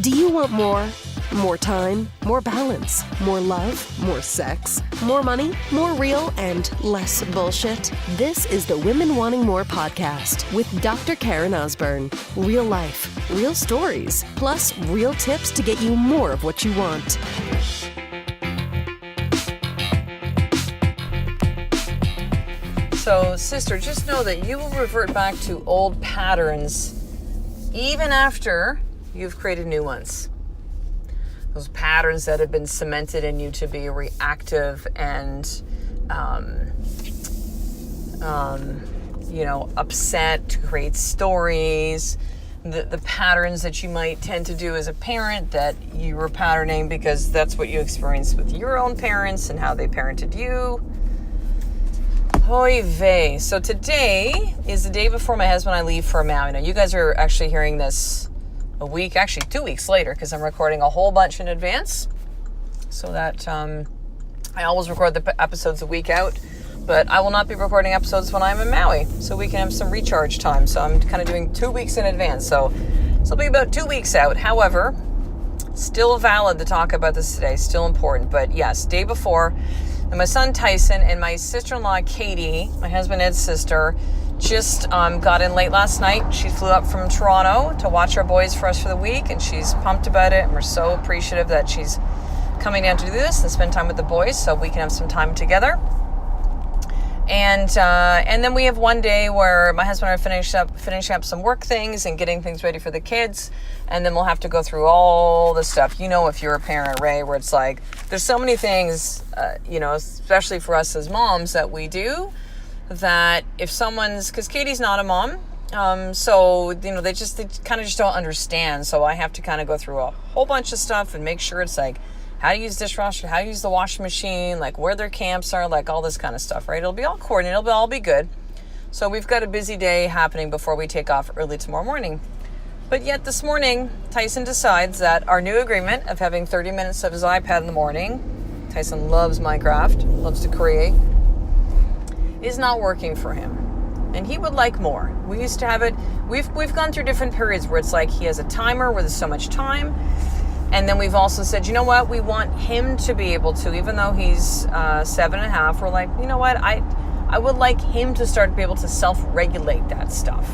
Do you want more? More time, more balance, more love, more sex, more money, more real, and less bullshit? This is the Women Wanting More podcast with Dr. Karen Osborne. Real life, real stories, plus real tips to get you more of what you want. So, sister, just know that you will revert back to old patterns even after you've created new ones. Those patterns that have been cemented in you to be reactive and, upset, to create stories. The patterns that you might tend to do as a parent that you were patterning because that's what you experienced with your own parents and how they parented you. Oy vey. So today is the day before my husband and I leave for Maui. Now, you guys are actually hearing this a week, actually 2 weeks later, because I'm recording a whole bunch in advance. So that I always record the episodes a week out, but I will not be recording episodes when I'm in Maui, so we can have some recharge time. So I'm kind of doing 2 weeks in advance. So it'll be about 2 weeks out. However, still valid to talk about this today, still important. But yes, day before. And my son Tyson and my sister-in-law Katie, my husband Ed's sister, just got in late last night. She flew up from Toronto to watch our boys for us for the week, and she's pumped about it. And we're so appreciative that she's coming down to do this and spend time with the boys so we can have some time together. And then we have one day where my husband and I finishing up some work things and getting things ready for the kids. And then we'll have to go through all the stuff. You know, if you're a parent, Ray, where it's like, there's so many things, especially for us as moms that we do, that if because Katie's not a mom, they kind of just don't understand. So I have to kind of go through a whole bunch of stuff and make sure it's like, how to use dishwasher, how to use the washing machine, like where their camps are, like all this kind of stuff, right? It'll be all coordinated, it'll all be good. So we've got a busy day happening before we take off early tomorrow morning. But yet this morning, Tyson decides that our new agreement of having 30 minutes of his iPad in the morning, Tyson loves Minecraft, loves to create, is not working for him. And he would like more. We used to have it, we've gone through different periods where it's like he has a timer where there's so much time. And then we've also said, you know what, we want him to be able to, even though he's 7.5, we're like, you know what, I would like him to start to be able to self-regulate that stuff.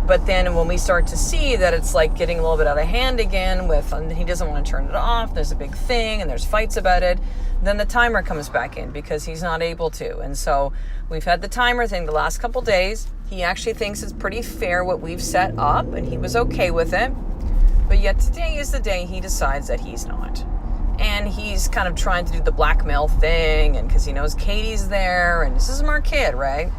But then when we start to see that it's like getting a little bit out of hand again and he doesn't want to turn it off, there's a big thing and there's fights about it, then the timer comes back in because he's not able to. And so we've had the timer thing the last couple days. He actually thinks it's pretty fair what we've set up and he was okay with it. But yet today is the day he decides that he's not. And he's kind of trying to do the blackmail thing and because he knows Katie's there and this is our kid, right?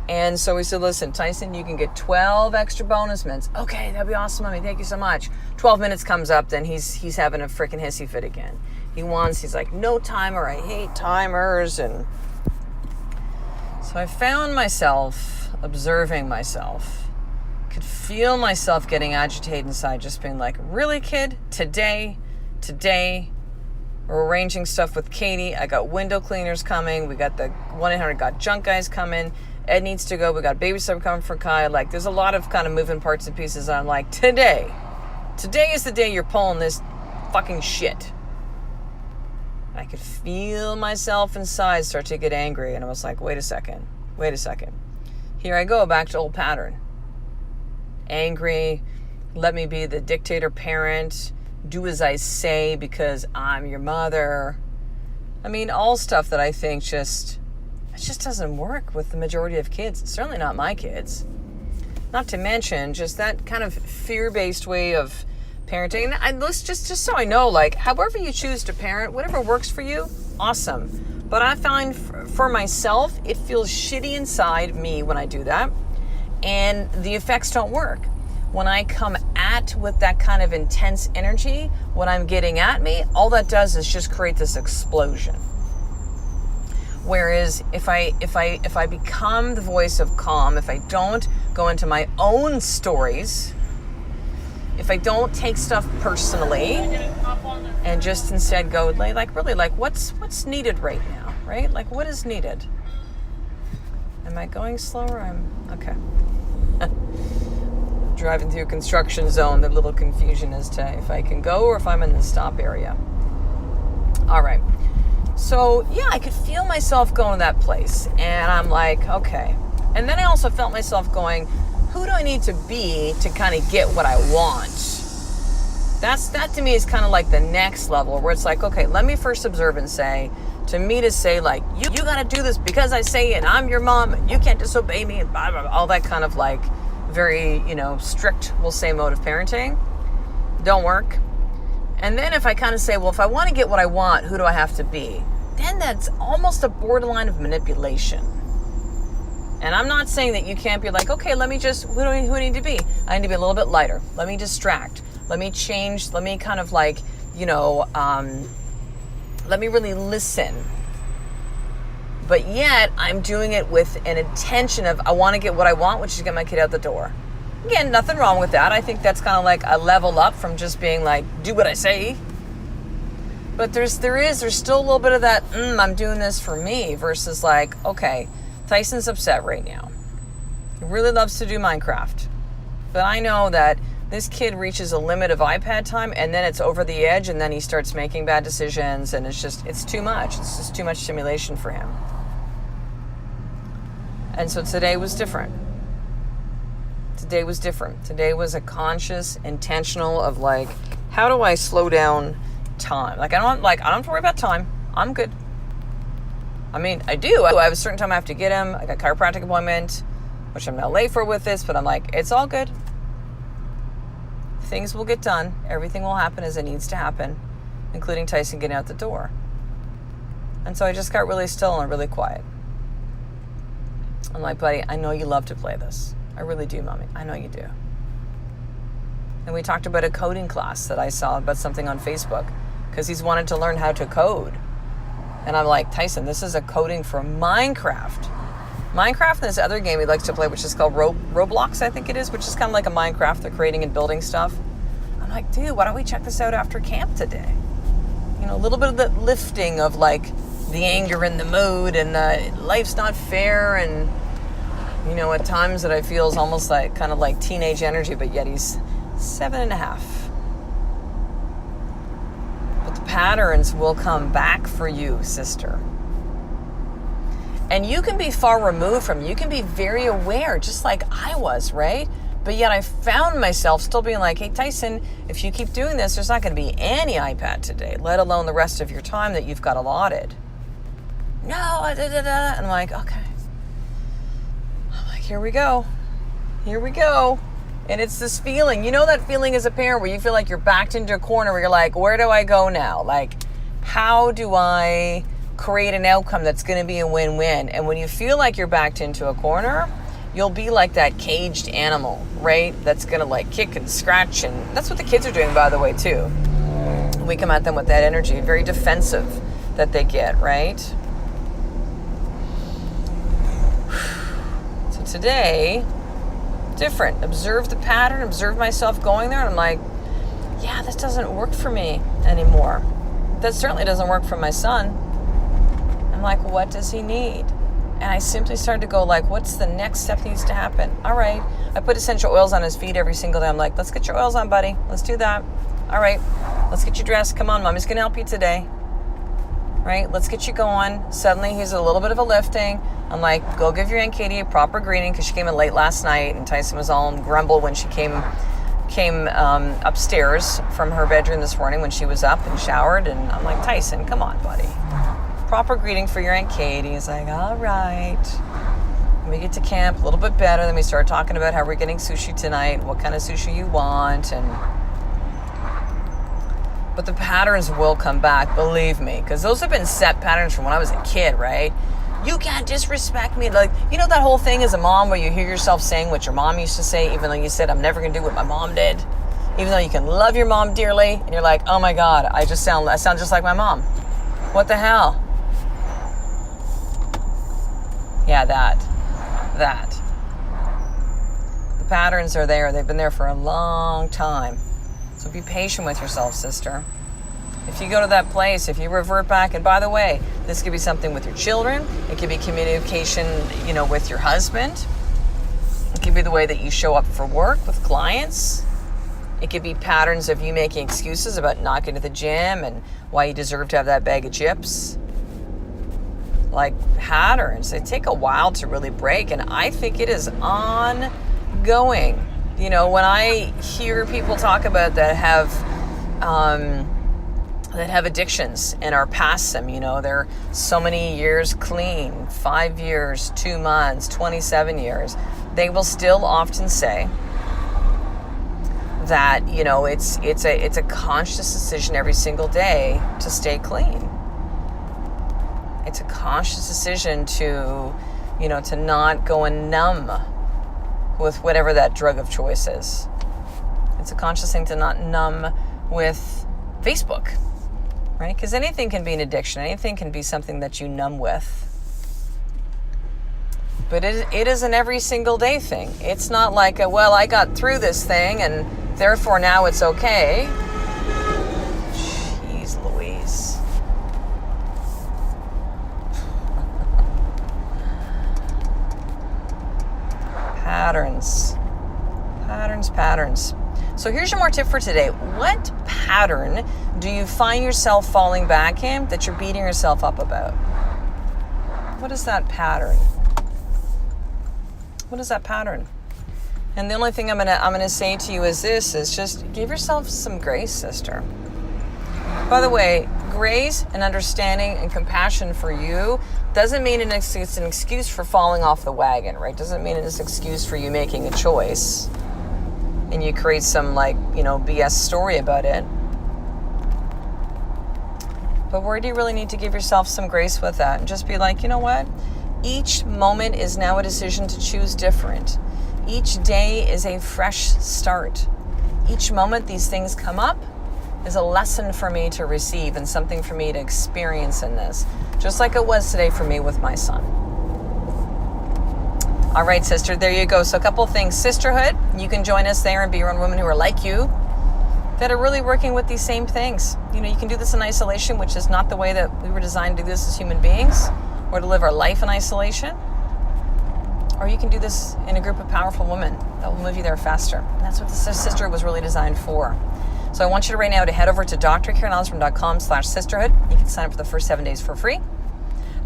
And so we said, listen, Tyson, you can get 12 extra bonus minutes. Okay, that'd be awesome, Mommy. Thank you so much. 12 minutes comes up, then he's having a freaking hissy fit again. He's like, no timer. I hate timers. And so I found myself observing myself. Could feel myself getting agitated inside, just being like, really, kid? Today? We're arranging stuff with Katie. I got window cleaners coming. We got the 1-800-GOT-JUNK guys coming. Ed needs to go. We got babysitter coming for Kai. Like, there's a lot of kind of moving parts and pieces. I'm like, today is the day you're pulling this fucking shit. I could feel myself inside start to get angry. And I was like, wait a second. Here I go back to old pattern. Angry. Let me be the dictator parent. Do as I say because I'm your mother. I mean, all stuff that I think it just doesn't work with the majority of kids. It's certainly not my kids. Not to mention just that kind of fear-based way of parenting. And let's just so I know, like, however you choose to parent, whatever works for you, awesome. But I find for myself, it feels shitty inside me when I do that. And the effects don't work. When I come at with that kind of intense energy, when I'm getting at me, all that does is just create this explosion. Whereas if I become the voice of calm, if I don't go into my own stories, if I don't take stuff personally and just instead go like what's needed right now, right? Like what is needed? Am I going slower? I'm okay. driving through a construction zone, the little confusion as to if I can go or if I'm in the stop area. All right. So, yeah, I could feel myself going to that place. And I'm like, okay. And then I also felt myself going, who do I need to be to kind of get what I want? That to me is kind of like the next level, where it's like, okay, let me first observe and say, to me to say like, you got to do this because I say it, and I'm your mom, and you can't disobey me, and blah, blah, blah, all that kind of like very, strict, we'll say, mode of parenting. Don't work. And then if I kind of say, well, if I want to get what I want, who do I have to be? Then that's almost a borderline of manipulation. And I'm not saying that you can't be like, okay, let me just, who do I need to be? I need to be a little bit lighter. Let me distract. Let me change. Let me kind of like, let me really listen. But yet I'm doing it with an intention of, I want to get what I want, which is get my kid out the door. Again, nothing wrong with that. I think that's kind of like a level up from just being like, do what I say. But there's still a little bit of that, I'm doing this for me, versus like, okay, Tyson's upset right now. He really loves to do Minecraft. But I know that this kid reaches a limit of iPad time, and then it's over the edge, and then he starts making bad decisions, and it's too much. It's just too much stimulation for him. And so today was different. Today was different. Today was a conscious, intentional of like, how do I slow down time? Like I don't have to worry about time. I'm good. I mean, I do. I have a certain time I have to get him. I got a chiropractic appointment, which I'm not late for with this, but I'm like, it's all good. Things will get done. Everything will happen as it needs to happen, including Tyson getting out the door. And so I just got really still and really quiet. I'm like, buddy, I know you love to play this. I really do, Mommy. I know you do. And we talked about a coding class that I saw about something on Facebook, because he's wanted to learn how to code. And I'm like, Tyson, this is a coding for Minecraft. Minecraft and this other game he likes to play, which is called Roblox, I think it is, which is kind of like a Minecraft. They're creating and building stuff. I'm like, dude, why don't we check this out after camp today? A little bit of the lifting of like the anger and the mood and life's not fair. And, at times that I feel is almost like kind of like teenage energy, but yet he's 7.5. But the patterns will come back for you, sister. And you can be far removed from it. You can be very aware, just like I was, right? But yet I found myself still being like, hey, Tyson, if you keep doing this, there's not going to be any iPad today, let alone the rest of your time that you've got allotted. No, and I'm like, okay. I'm like, here we go. Here we go. And it's this feeling, that feeling as a parent where you feel like you're backed into a corner where you're like, where do I go now? Like, how do I create an outcome that's going to be a win-win? And when you feel like you're backed into a corner, you'll be like that caged animal, right? That's going to like kick and scratch. And that's what the kids are doing, by the way, too. We come at them with that energy, very defensive that they get, right? So today, different. Observe the pattern, observe myself going there. And I'm like, yeah, this doesn't work for me anymore. That certainly doesn't work for my son. I'm like, what does he need? And I simply started to go like, what's the next step that needs to happen? All right. I put essential oils on his feet every single day. I'm like, let's get your oils on, buddy. Let's do that. All right. Let's get you dressed. Come on, Mommy's going to help you today. Right? Let's get you going. Suddenly he's a little bit of a lifting. I'm like, go give your Aunt Katie a proper greeting, because she came in late last night and Tyson was all grumble when she came upstairs from her bedroom this morning when she was up and showered. And I'm like, Tyson, come on, buddy. Proper greeting for your Aunt Katie. He's like, all right. When we get to camp, a little bit better. Then we start talking about how we're getting sushi tonight, what kind of sushi you want. But the patterns will come back, believe me, because those have been set patterns from when I was a kid, right? You can't disrespect me. Like, that whole thing as a mom where you hear yourself saying what your mom used to say, even though you said, I'm never going to do what my mom did. Even though you can love your mom dearly, and you're like, oh my God, I sound just like my mom. What the hell? Yeah, that. The patterns are there. They've been there for a long time. So be patient with yourself, sister. If you go to that place, if you revert back, and by the way, this could be something with your children. It could be communication, with your husband. It could be the way that you show up for work with clients. It could be patterns of you making excuses about not getting to the gym and why you deserve to have that bag of chips. Like patterns, they take a while to really break, and I think it is ongoing. You know, when I hear people talk about that have addictions and are past them, you know, they're so many years clean, 5 years, 2 months, 27 years, they will still often say that, you know, it's a conscious decision every single day to stay clean. It's a conscious decision to, you know, to not go and numb with whatever that drug of choice is. It's a conscious thing to not numb with Facebook, right? Because anything can be an addiction. Anything can be something that you numb with. But it is an every single day thing. It's not like, well, I got through this thing and therefore now it's okay. Jeez Louise. Patterns. So here's your more tip for today. What pattern do you find yourself falling back in that you're beating yourself up about? What is that pattern? What is that pattern? And the only thing I'm gonna say to you is this, is just give yourself some grace, sister. By the way, grace and understanding and compassion for you doesn't mean it's an excuse for falling off the wagon, right? Doesn't mean it's an excuse for you making a choice and you create some, like, you know, BS story about it. But where do you really need to give yourself some grace with that and just be like, you know what? Each moment is now a decision to choose different. Each day is a fresh start. Each moment these things come up is a lesson for me to receive and something for me to experience in this, just like it was today for me with my son. All right, sister, there you go. So a couple of things. Sisterhood, you can join us there and be around women who are like you, that are really working with these same things. You know, you can do this in isolation, which is not the way that we were designed to do this as human beings, or to live our life in isolation. Or you can do this in a group of powerful women that will move you there faster. And that's what the sisterhood was really designed for. So I want you to right now to head over to drkarenosborne.com/sisterhood. You can sign up for the first 7 days for free.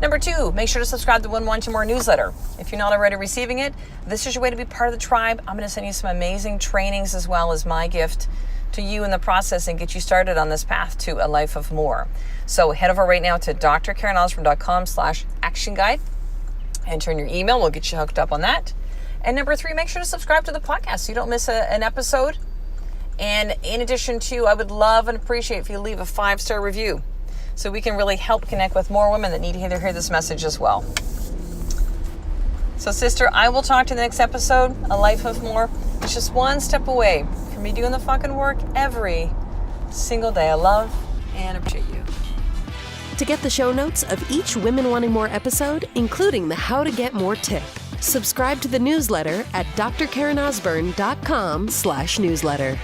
Number 2, make sure to subscribe to the Women Wanting More newsletter. If you're not already receiving it, this is your way to be part of the tribe. I'm going to send you some amazing trainings as well as my gift to you in the process and get you started on this path to a life of more. So head over right now to drkarenosborne.com/action guide. Enter in your email. We'll get you hooked up on that. And number 3, make sure to subscribe to the podcast so you don't miss an episode. And in addition to, I would love and appreciate if you leave a 5-star review so we can really help connect with more women that need to hear this message as well. So sister, I will talk to you in the next episode. A life of more. It's just one step away from me doing the fucking work every single day. I love and appreciate you. To get the show notes of each Women Wanting More episode, including the How to Get More tip, subscribe to the newsletter at drkarenosborne.com/newsletter.